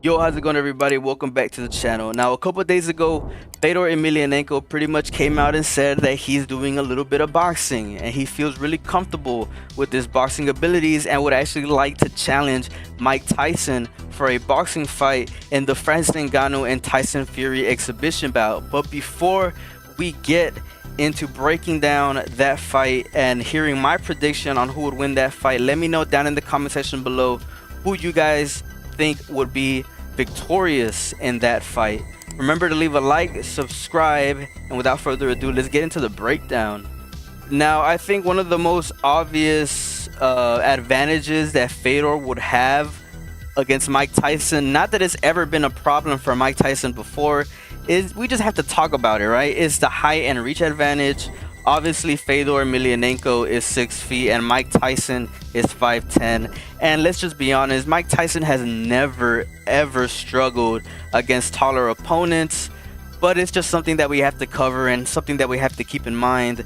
Yo, how's it going, everybody? Welcome back to the channel. Now, a couple days ago, Fedor Emelianenko pretty much came out and said that he's doing a little bit of boxing and he feels really comfortable with his boxing abilities and would actually like to challenge Mike Tyson for a boxing fight in the Francis Ngannou and Tyson Fury exhibition bout. But before we get into breaking down that fight and hearing my prediction on who would win that fight, let me know down in the comment section below who you guys think would be victorious in that fight. Remember to leave a like, subscribe, and without further ado, let's get into the breakdown. Now, I think one of the most obvious advantages that Fedor would have against Mike Tyson, not that it's ever been a problem for Mike Tyson before, is we just have to talk about it, right? It's the height and reach advantage. Obviously, Fedor Emelianenko is 6 feet and Mike Tyson is 5'10". And let's just be honest, Mike Tyson has never ever struggled against taller opponents, but it's just something that we have to cover and something that we have to keep in mind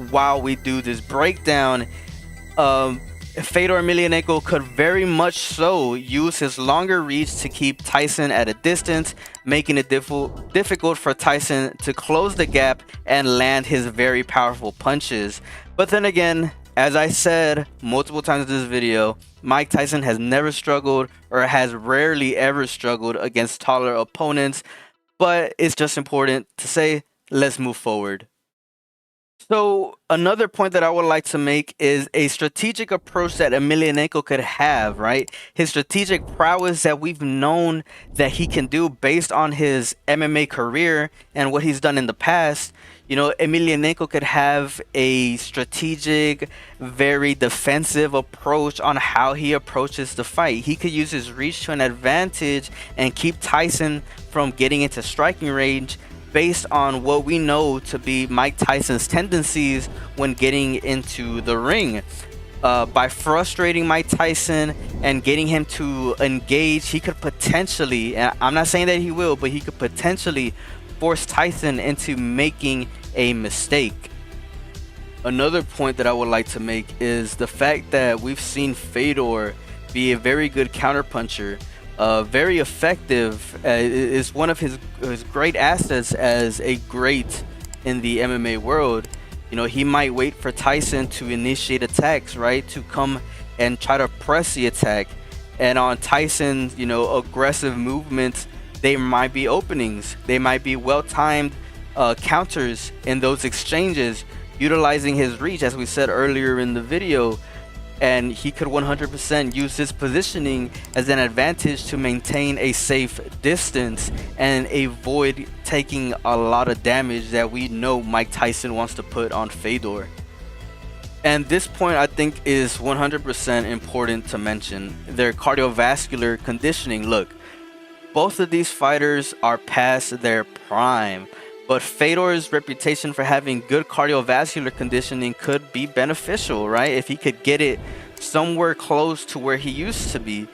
while we do this breakdown. Fedor Emelianenko could very much so use his longer reach to keep Tyson at a distance, making it difficult for Tyson to close the gap and land his very powerful punches. But then again, as I said multiple times in this video, Mike Tyson has never struggled or has rarely ever struggled against taller opponents, but it's just important to say, let's move forward. So another point that I would like to make is a strategic approach that Emelianenko could have, right? His strategic prowess that we've known that he can do based on his MMA career and what he's done in the past. You know, Emelianenko could have a strategic, very defensive approach on how he approaches the fight. He could use his reach to an advantage and keep Tyson from getting into striking range, based on what we know to be Mike Tyson's tendencies when getting into the ring. By frustrating Mike Tyson and getting him to engage, he could potentially, and I'm not saying that he will, but he could potentially force Tyson into making a mistake. Another point that I would like to make is the fact that we've seen Fedor be a very good counterpuncher. Very effective, is one of his great assets as a great in the MMA world. You know, he might wait for Tyson to initiate attacks, right, to come and try to press the attack, and on Tyson's, you know, aggressive movements, there might be openings, they might be well-timed counters in those exchanges, utilizing his reach, as we said earlier in the video. And he could 100% use his positioning as an advantage to maintain a safe distance and avoid taking a lot of damage that we know Mike Tyson wants to put on Fedor. And this point, I think, is 100% important to mention. Their cardiovascular conditioning. Look, both of these fighters are past their prime, but Fedor's reputation for having good cardiovascular conditioning could be beneficial, right? If he could get it somewhere close to where he used to be.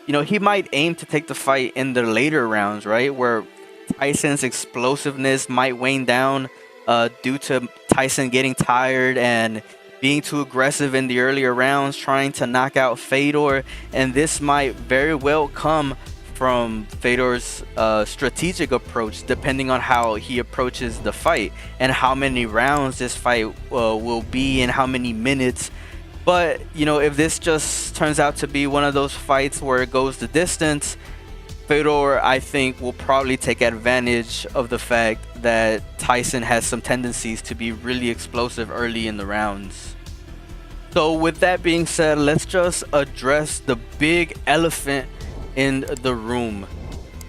You know, he might aim to take the fight in the later rounds, right? Where Tyson's explosiveness might wane down due to Tyson getting tired and being too aggressive in the earlier rounds, trying to knock out Fedor. And this might very well come from Fedor's strategic approach, depending on how he approaches the fight and how many rounds this fight will be and how many minutes. But, you know, if this just turns out to be one of those fights where it goes the distance, Fedor, I think, will probably take advantage of the fact that Tyson has some tendencies to be really explosive early in the rounds. So with that being said, let's just address the big elephant in the room.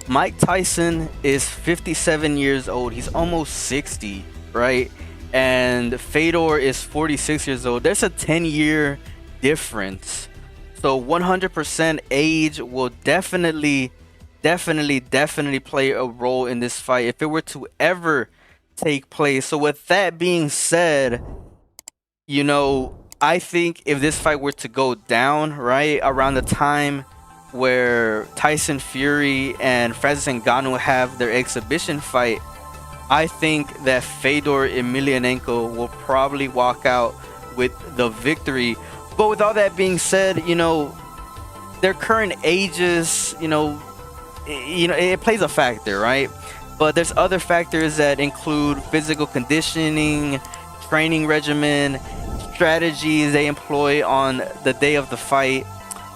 Mike Tyson is 57 years old. He's almost 60, right? And Fedor is 46 years old. There's a 10-year difference. So 100% age will definitely play a role in this fight if it were to ever take place. So with that being said, you know, I think if this fight were to go down, right, around the time where Tyson Fury and Francis Ngannou have their exhibition fight, I think that Fedor Emelianenko will probably walk out with the victory. But with all that being said, you know, their current ages, you know, it plays a factor, right? But there's other factors that include physical conditioning, training regimen, strategies they employ on the day of the fight.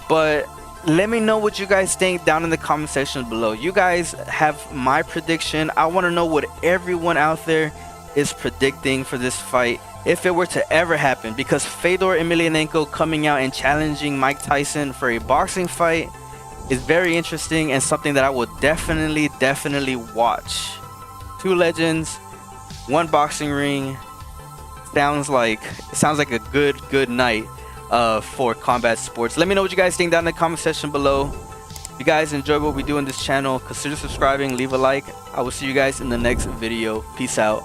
But let me know what you guys think down in the comment section below. You guys have my prediction. I want to know what everyone out there is predicting for this fight, if it were to ever happen, because Fedor Emelianenko coming out and challenging Mike Tyson for a boxing fight is very interesting and something that I would definitely watch. Two legends, one boxing ring. Sounds like a good night for combat sports. Let me know what you guys think down in the comment section below. If you guys enjoy what we do on this channel, consider subscribing, leave a like. I will see you guys in the next video. Peace out.